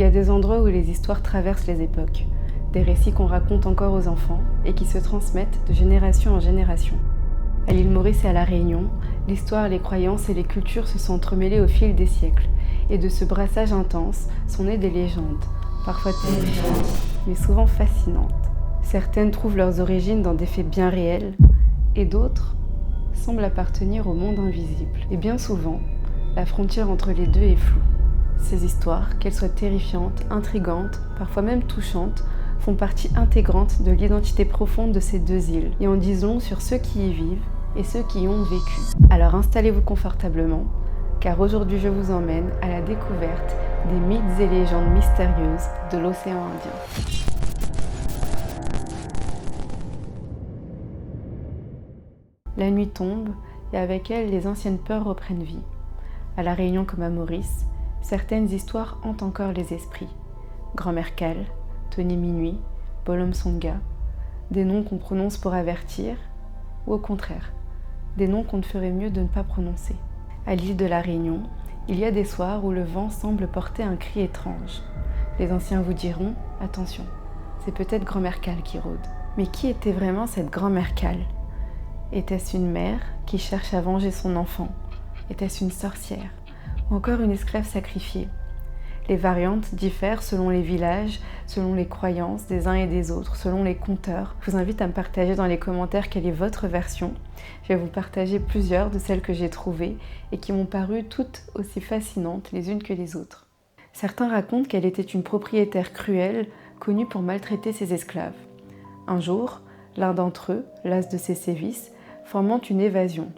y a des endroits où les histoires traversent les époques, des récits qu'on raconte encore aux enfants et qui se transmettent de génération en génération. À l'île Maurice et à La Réunion, l'histoire, les croyances et les cultures se sont entremêlées au fil des siècles, et de ce brassage intense sont nées des légendes, parfois terrifiantes, mais souvent fascinantes. Certaines trouvent leurs origines dans des faits bien réels, et d'autres semblent appartenir au monde invisible. Et bien souvent, la frontière entre les deux est floue. Ces histoires, qu'elles soient terrifiantes, intrigantes, parfois même touchantes, font partie intégrante de l'identité profonde de ces deux îles et en disent long sur ceux qui y vivent et ceux qui y ont vécu. Alors installez-vous confortablement, car aujourd'hui je vous emmène à la découverte des mythes et légendes mystérieuses de l'océan Indien. La nuit tombe et avec elle les anciennes peurs reprennent vie. À La Réunion comme à Maurice, certaines histoires hantent encore les esprits. Grand-mère Cale, Tony Minuit, Bolom Songa, des noms qu'on prononce pour avertir, ou au contraire, des noms qu'on ne ferait mieux de ne pas prononcer. À l'île de La Réunion, il y a des soirs où le vent semble porter un cri étrange. Les anciens vous diront, attention, c'est peut-être Grand-mère Cale qui rôde. Mais qui était vraiment cette Grand-mère Cale ? Était-ce une mère qui cherche à venger son enfant ? Était-ce une sorcière ? Ou encore une esclave sacrifiée ? Les variantes diffèrent selon les villages, selon les croyances des uns et des autres, selon les conteurs. Je vous invite à me partager dans les commentaires quelle est votre version. Je vais vous partager plusieurs de celles que j'ai trouvées et qui m'ont paru toutes aussi fascinantes les unes que les autres. Certains racontent qu'elle était une propriétaire cruelle, connue pour maltraiter ses esclaves. Un jour, l'un d'entre eux, las de ses sévices, formant une évasion.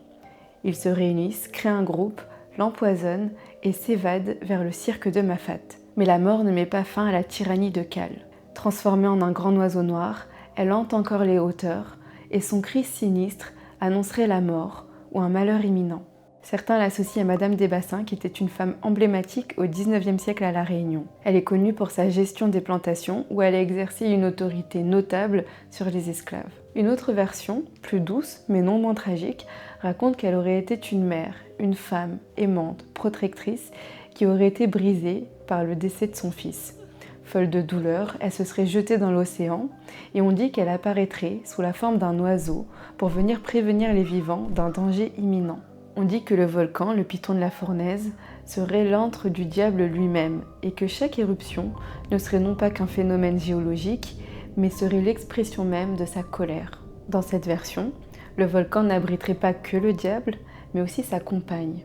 Ils se réunissent, créent un groupe, l'empoisonnent et s'évadent vers le cirque de Mafat. Mais la mort ne met pas fin à la tyrannie de Cale. Transformée en un grand oiseau noir, elle hante encore les hauteurs et son cri sinistre annoncerait la mort ou un malheur imminent. Certains l'associent à Madame des Bassins, qui était une femme emblématique au XIXe siècle à La Réunion. Elle est connue pour sa gestion des plantations, où elle a exercé une autorité notable sur les esclaves. Une autre version, plus douce mais non moins tragique, raconte qu'elle aurait été une mère, une femme aimante, protectrice, qui aurait été brisée par le décès de son fils. Folle de douleur, elle se serait jetée dans l'océan et on dit qu'elle apparaîtrait sous la forme d'un oiseau pour venir prévenir les vivants d'un danger imminent. On dit que le volcan, le piton de la Fournaise, serait l'antre du diable lui-même et que chaque éruption ne serait non pas qu'un phénomène géologique, mais serait l'expression même de sa colère. Dans cette version, le volcan n'abriterait pas que le diable, mais aussi sa compagne,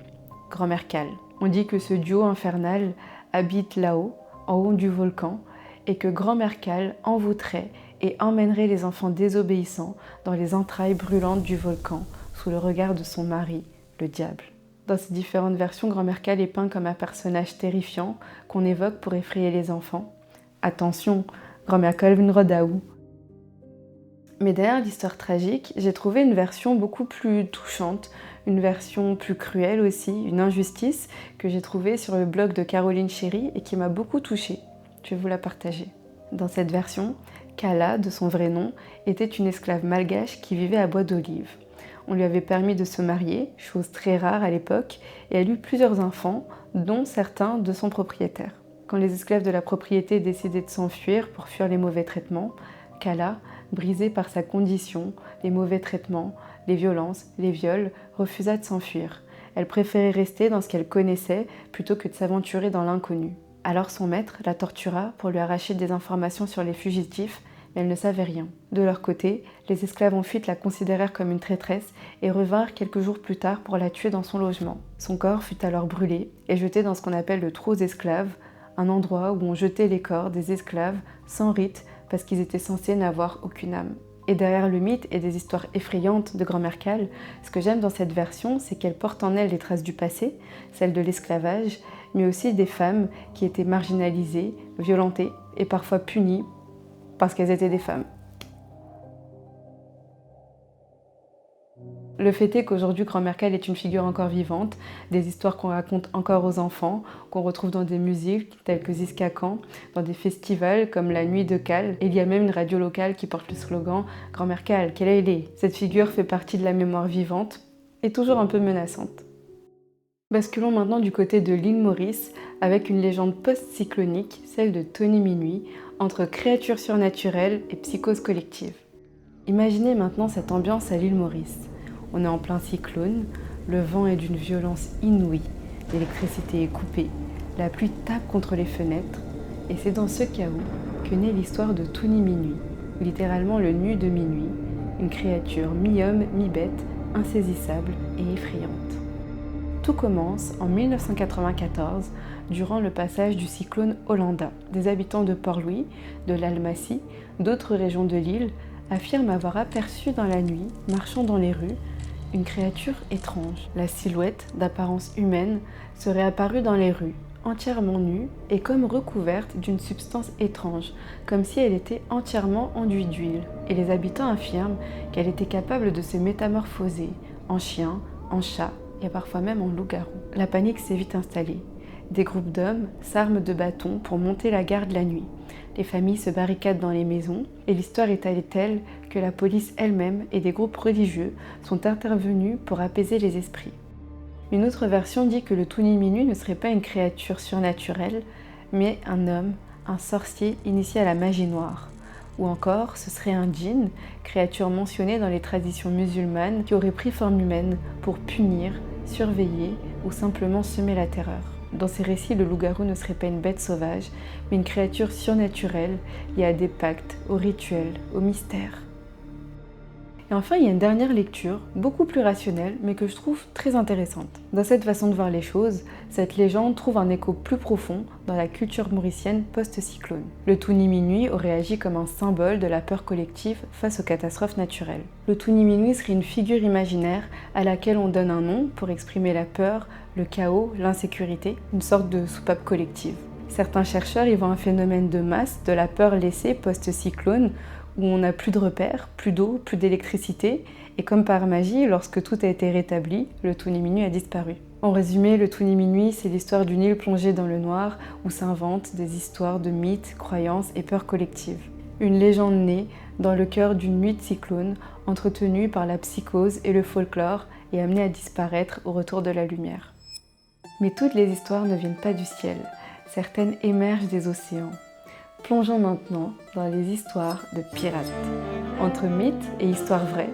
Grand-mère Cale. On dit que ce duo infernal habite là-haut, en haut du volcan, et que Grand-mère Cale envoûterait et emmènerait les enfants désobéissants dans les entrailles brûlantes du volcan, sous le regard de son mari, le diable. Dans ces différentes versions, Grand-mère Cale est peint comme un personnage terrifiant qu'on évoque pour effrayer les enfants. Attention, Grand-mère Cale Vunrodaou. Mais derrière l'histoire tragique, j'ai trouvé une version beaucoup plus touchante, une version plus cruelle aussi, une injustice que j'ai trouvée sur le blog de Caroline Chéry et qui m'a beaucoup touchée. Je vais vous la partager. Dans cette version, Kala, de son vrai nom, était une esclave malgache qui vivait à Bois d'Olive. On lui avait permis de se marier, chose très rare à l'époque, et elle eut plusieurs enfants, dont certains de son propriétaire. Quand les esclaves de la propriété décidaient de s'enfuir pour fuir les mauvais traitements, Kala, brisée par sa condition, les mauvais traitements, les violences, les viols, refusa de s'enfuir. Elle préférait rester dans ce qu'elle connaissait plutôt que de s'aventurer dans l'inconnu. Alors son maître la tortura pour lui arracher des informations sur les fugitifs, mais elle ne savait rien. De leur côté, les esclaves en fuite la considérèrent comme une traîtresse et revinrent quelques jours plus tard pour la tuer dans son logement. Son corps fut alors brûlé et jeté dans ce qu'on appelle le trou aux esclaves, un endroit où on jetait les corps des esclaves sans rite parce qu'ils étaient censés n'avoir aucune âme. Et derrière le mythe et des histoires effrayantes de Grand-mère Cale, ce que j'aime dans cette version, c'est qu'elle porte en elle les traces du passé, celles de l'esclavage, mais aussi des femmes qui étaient marginalisées, violentées et parfois punies parce qu'elles étaient des femmes. Le fait est qu'aujourd'hui, Grand-mère Cale est une figure encore vivante, des histoires qu'on raconte encore aux enfants, qu'on retrouve dans des musiques telles que Ziskakan, dans des festivals comme la Nuit de Cale. Et il y a même une radio locale qui porte le slogan « Grand-mère Cale, quelle elle est ?» Cette figure fait partie de la mémoire vivante et toujours un peu menaçante. Basculons maintenant du côté de l'île Maurice avec une légende post-cyclonique, celle de Tony Minuit, entre créatures surnaturelles et psychose collective. Imaginez maintenant cette ambiance à l'île Maurice. On est en plein cyclone, le vent est d'une violence inouïe, l'électricité est coupée, la pluie tape contre les fenêtres, et c'est dans ce chaos que naît l'histoire de Tony Minuit, littéralement le nu de minuit, une créature mi-homme, mi-bête, insaisissable et effrayante. Tout commence en 1994, durant le passage du cyclone Olanda. Des habitants de Port-Louis, de l'Almacie, d'autres régions de l'île affirment avoir aperçu dans la nuit, marchant dans les rues, une créature étrange. La silhouette, d'apparence humaine, serait apparue dans les rues, entièrement nue et comme recouverte d'une substance étrange, comme si elle était entièrement enduite d'huile. Et les habitants affirment qu'elle était capable de se métamorphoser en chien, en chat, et parfois même en loup-garou. La panique s'est vite installée. Des groupes d'hommes s'arment de bâtons pour monter la garde la nuit. Les familles se barricadent dans les maisons et l'histoire est allée telle que la police elle-même et des groupes religieux sont intervenus pour apaiser les esprits. Une autre version dit que le Tony Minuit ne serait pas une créature surnaturelle, mais un homme, un sorcier initié à la magie noire. Ou encore, ce serait un djinn, créature mentionnée dans les traditions musulmanes, qui aurait pris forme humaine pour punir, surveiller ou simplement semer la terreur. Dans ces récits, le loup-garou ne serait pas une bête sauvage, mais une créature surnaturelle liée à des pactes, aux rituels, aux mystères. Et enfin, il y a une dernière lecture, beaucoup plus rationnelle, mais que je trouve très intéressante. Dans cette façon de voir les choses, cette légende trouve un écho plus profond dans la culture mauricienne post-cyclone. Le Tony Minuit aurait agi comme un symbole de la peur collective face aux catastrophes naturelles. Le Tony Minuit serait une figure imaginaire à laquelle on donne un nom pour exprimer la peur, le chaos, l'insécurité, une sorte de soupape collective. Certains chercheurs y voient un phénomène de masse de la peur laissée post-cyclone, où on n'a plus de repères, plus d'eau, plus d'électricité, et comme par magie, lorsque tout a été rétabli, le Tony Minuit a disparu. En résumé, le Tony Minuit, c'est l'histoire d'une île plongée dans le noir, où s'inventent des histoires de mythes, croyances et peurs collectives. Une légende née dans le cœur d'une nuit de cyclone, entretenue par la psychose et le folklore, et amenée à disparaître au retour de la lumière. Mais toutes les histoires ne viennent pas du ciel, certaines émergent des océans. Plongeons maintenant dans les histoires de pirates. Entre mythes et histoires vraies,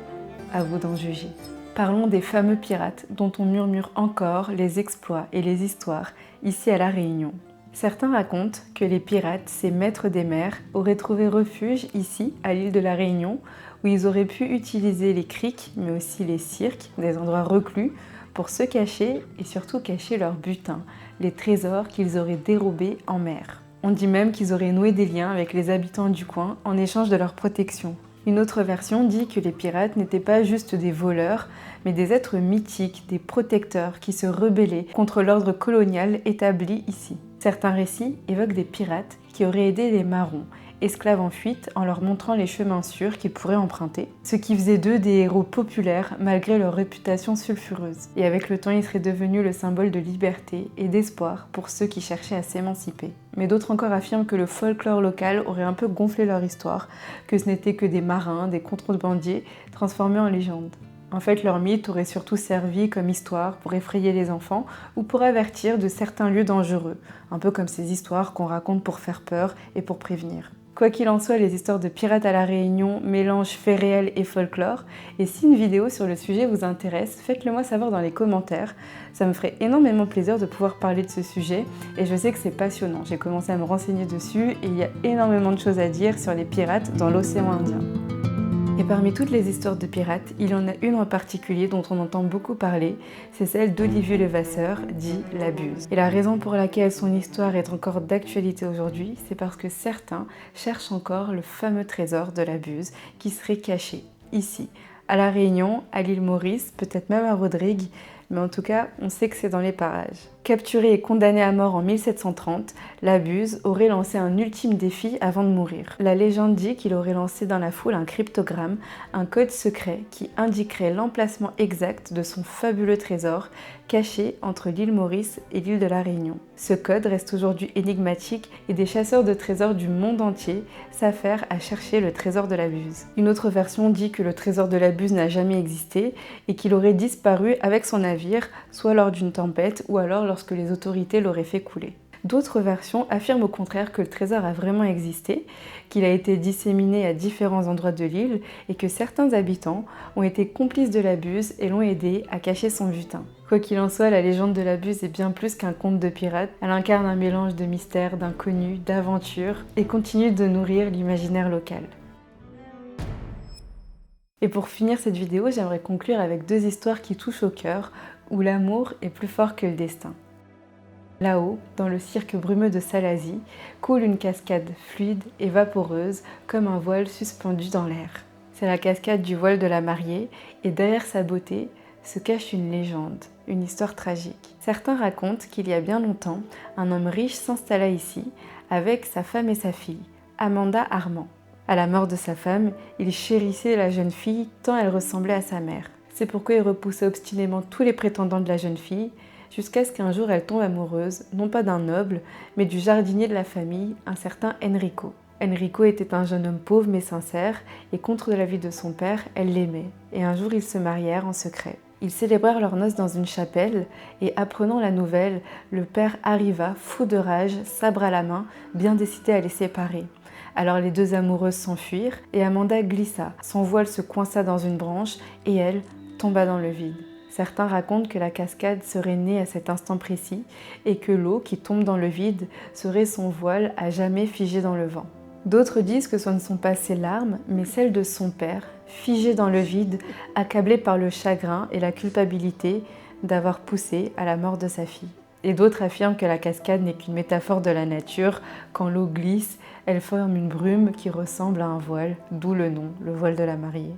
à vous d'en juger. Parlons des fameux pirates dont on murmure encore les exploits et les histoires ici à La Réunion. Certains racontent que les pirates, ces maîtres des mers, auraient trouvé refuge ici, à l'île de La Réunion, où ils auraient pu utiliser les criques, mais aussi les cirques, des endroits reclus, pour se cacher et surtout cacher leur butin, les trésors qu'ils auraient dérobés en mer. On dit même qu'ils auraient noué des liens avec les habitants du coin en échange de leur protection. Une autre version dit que les pirates n'étaient pas juste des voleurs, mais des êtres mythiques, des protecteurs qui se rebellaient contre l'ordre colonial établi ici. Certains récits évoquent des pirates qui auraient aidé les marrons, esclaves en fuite, en leur montrant les chemins sûrs qu'ils pourraient emprunter, ce qui faisait d'eux des héros populaires malgré leur réputation sulfureuse. Et avec le temps, ils seraient devenus le symbole de liberté et d'espoir pour ceux qui cherchaient à s'émanciper. Mais d'autres encore affirment que le folklore local aurait un peu gonflé leur histoire, que ce n'étaient que des marins, des contrebandiers, transformés en légendes. En fait, leur mythe aurait surtout servi comme histoire pour effrayer les enfants ou pour avertir de certains lieux dangereux, un peu comme ces histoires qu'on raconte pour faire peur et pour prévenir. Quoi qu'il en soit, les histoires de pirates à La Réunion mélangent faits réels et folklore, et si une vidéo sur le sujet vous intéresse, faites-le moi savoir dans les commentaires. Ça me ferait énormément plaisir de pouvoir parler de ce sujet, et je sais que c'est passionnant. J'ai commencé à me renseigner dessus, et il y a énormément de choses à dire sur les pirates dans l'océan Indien. Et parmi toutes les histoires de pirates, il y en a une en particulier dont on entend beaucoup parler, c'est celle d'Olivier Levasseur, dit La Buse. Et la raison pour laquelle son histoire est encore d'actualité aujourd'hui, c'est parce que certains cherchent encore le fameux trésor de la Buse qui serait caché ici, à La Réunion, à l'île Maurice, peut-être même à Rodrigue, mais en tout cas, on sait que c'est dans les parages. Capturé et condamné à mort en 1730, la Buse aurait lancé un ultime défi avant de mourir. La légende dit qu'il aurait lancé dans la foule un cryptogramme, un code secret qui indiquerait l'emplacement exact de son fabuleux trésor caché entre l'île Maurice et l'île de la Réunion. Ce code reste aujourd'hui énigmatique et des chasseurs de trésors du monde entier s'affairent à chercher le trésor de la Buse. Une autre version dit que le trésor de la Buse n'a jamais existé et qu'il aurait disparu avec son navire, soit lors d'une tempête ou alors lorsque les autorités l'auraient fait couler. D'autres versions affirment au contraire que le trésor a vraiment existé, qu'il a été disséminé à différents endroits de l'île et que certains habitants ont été complices de la Buse et l'ont aidé à cacher son butin. Quoi qu'il en soit, la légende de la Buse est bien plus qu'un conte de pirates. Elle incarne un mélange de mystère, d'inconnu, d'aventure et continue de nourrir l'imaginaire local. Et pour finir cette vidéo, j'aimerais conclure avec deux histoires qui touchent au cœur, où l'amour est plus fort que le destin. Là-haut, dans le cirque brumeux de Salazie, coule une cascade fluide et vaporeuse comme un voile suspendu dans l'air. C'est la cascade du voile de la mariée et derrière sa beauté se cache une légende, une histoire tragique. Certains racontent qu'il y a bien longtemps, un homme riche s'installa ici avec sa femme et sa fille, Amanda Armand. À la mort de sa femme, il chérissait la jeune fille tant elle ressemblait à sa mère. C'est pourquoi il repoussait obstinément tous les prétendants de la jeune fille, jusqu'à ce qu'un jour elle tombe amoureuse, non pas d'un noble, mais du jardinier de la famille, un certain Enrico. Enrico était un jeune homme pauvre mais sincère, et contre l'avis de son père, elle l'aimait, et un jour ils se marièrent en secret. Ils célébrèrent leurs noces dans une chapelle, et apprenant la nouvelle, le père arriva, fou de rage, sabre à la main, bien décidé à les séparer. Alors les deux amoureuses s'enfuirent, et Amanda glissa, son voile se coinça dans une branche, et elle tomba dans le vide. Certains racontent que la cascade serait née à cet instant précis et que l'eau qui tombe dans le vide serait son voile à jamais figé dans le vent. D'autres disent que ce ne sont pas ses larmes, mais celles de son père, figé dans le vide, accablé par le chagrin et la culpabilité d'avoir poussé à la mort de sa fille. Et d'autres affirment que la cascade n'est qu'une métaphore de la nature. Quand l'eau glisse, elle forme une brume qui ressemble à un voile, d'où le nom, le voile de la mariée.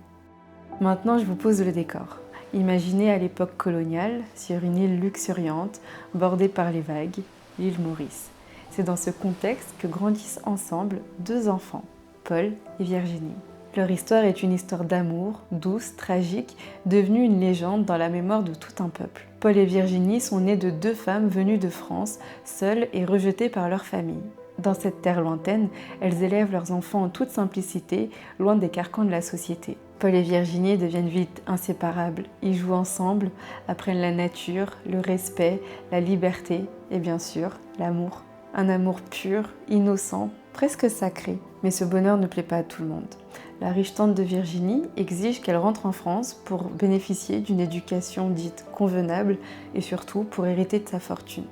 Maintenant, je vous pose le décor. Imaginez à l'époque coloniale, sur une île luxuriante, bordée par les vagues, l'île Maurice. C'est dans ce contexte que grandissent ensemble deux enfants, Paul et Virginie. Leur histoire est une histoire d'amour, douce, tragique, devenue une légende dans la mémoire de tout un peuple. Paul et Virginie sont nés de deux femmes venues de France, seules et rejetées par leur famille. Dans cette terre lointaine, elles élèvent leurs enfants en toute simplicité, loin des carcans de la société. Paul et Virginie deviennent vite inséparables. Ils jouent ensemble, apprennent la nature, le respect, la liberté et bien sûr, l'amour. Un amour pur, innocent, presque sacré. Mais ce bonheur ne plaît pas à tout le monde. La riche tante de Virginie exige qu'elle rentre en France pour bénéficier d'une éducation dite convenable et surtout pour hériter de sa fortune.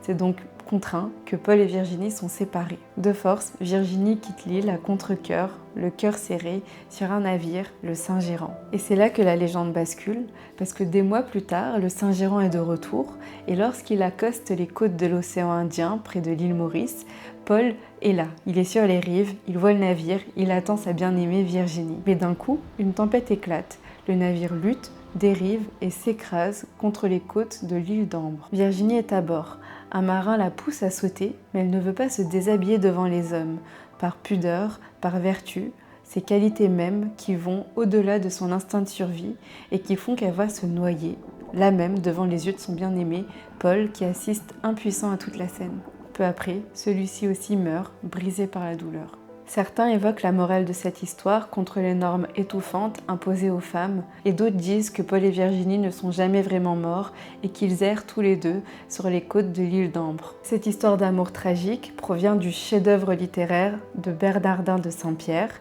C'est donc contraint que Paul et Virginie sont séparés. De force, Virginie quitte l'île à contre-cœur, le cœur serré, sur un navire, le Saint-Géran. Et c'est là que la légende bascule, parce que des mois plus tard, le Saint-Géran est de retour, et lorsqu'il accoste les côtes de l'océan Indien, près de l'île Maurice, Paul est là. Il est sur les rives, il voit le navire, il attend sa bien-aimée Virginie. Mais d'un coup, une tempête éclate. Le navire lutte, dérive et s'écrase contre les côtes de l'île d'Ambre. Virginie est à bord. Un marin la pousse à sauter, mais elle ne veut pas se déshabiller devant les hommes, par pudeur, par vertu, ces qualités mêmes qui vont au-delà de son instinct de survie et qui font qu'elle va se noyer, là même devant les yeux de son bien-aimé, Paul, qui assiste impuissant à toute la scène. Peu après, celui-ci aussi meurt, brisé par la douleur. Certains évoquent la morale de cette histoire contre les normes étouffantes imposées aux femmes, et d'autres disent que Paul et Virginie ne sont jamais vraiment morts et qu'ils errent tous les deux sur les côtes de l'île d'Ambre. Cette histoire d'amour tragique provient du chef-d'œuvre littéraire de Bernardin de Saint-Pierre,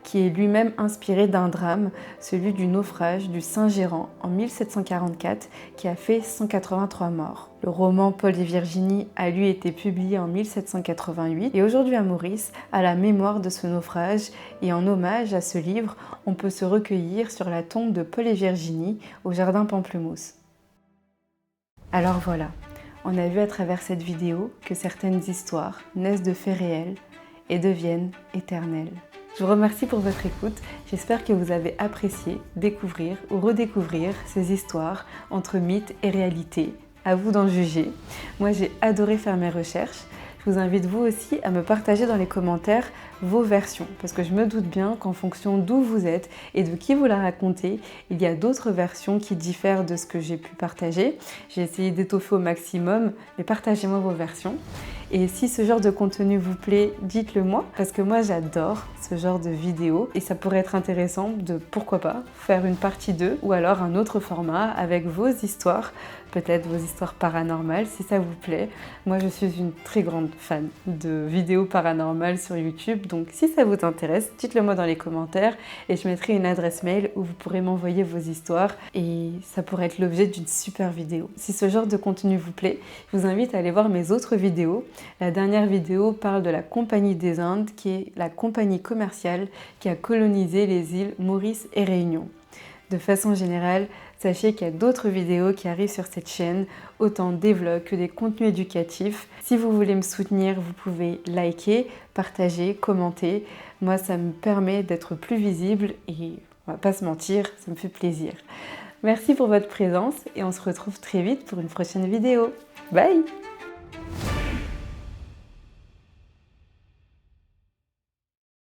qui est lui-même inspiré d'un drame, celui du naufrage du Saint-Géran en 1744, qui a fait 183 morts. Le roman Paul et Virginie a lui été publié en 1788 et aujourd'hui à Maurice, à la mémoire de ce naufrage et en hommage à ce livre, on peut se recueillir sur la tombe de Paul et Virginie au jardin Pamplemousse. Alors voilà, on a vu à travers cette vidéo que certaines histoires naissent de faits réels et deviennent éternelles. Je vous remercie pour votre écoute, j'espère que vous avez apprécié découvrir ou redécouvrir ces histoires entre mythes et réalité, à vous d'en juger. Moi, j'ai adoré faire mes recherches. Je vous invite vous aussi à me partager dans les commentaires vos versions, parce que je me doute bien qu'en fonction d'où vous êtes et de qui vous la racontez, il y a d'autres versions qui diffèrent de ce que j'ai pu partager. J'ai essayé d'étoffer au maximum, mais partagez-moi vos versions. Et si ce genre de contenu vous plaît, dites-le moi, parce que moi j'adore ce genre de vidéos et ça pourrait être intéressant de, pourquoi pas, faire une partie 2 ou alors un autre format avec vos histoires, peut-être vos histoires paranormales si ça vous plaît. Moi je suis une très grande fan de vidéos paranormales sur YouTube, donc si ça vous intéresse, dites-le moi dans les commentaires et je mettrai une adresse mail où vous pourrez m'envoyer vos histoires et ça pourrait être l'objet d'une super vidéo. Si ce genre de contenu vous plaît, je vous invite à aller voir mes autres vidéos. La dernière vidéo parle de la Compagnie des Indes, qui est la compagnie commerciale qui a colonisé les îles Maurice et Réunion. De façon générale, sachez qu'il y a d'autres vidéos qui arrivent sur cette chaîne, autant des vlogs que des contenus éducatifs. Si vous voulez me soutenir, vous pouvez liker, partager, commenter. Moi, ça me permet d'être plus visible et on va pas se mentir, ça me fait plaisir. Merci pour votre présence et on se retrouve très vite pour une prochaine vidéo. Bye!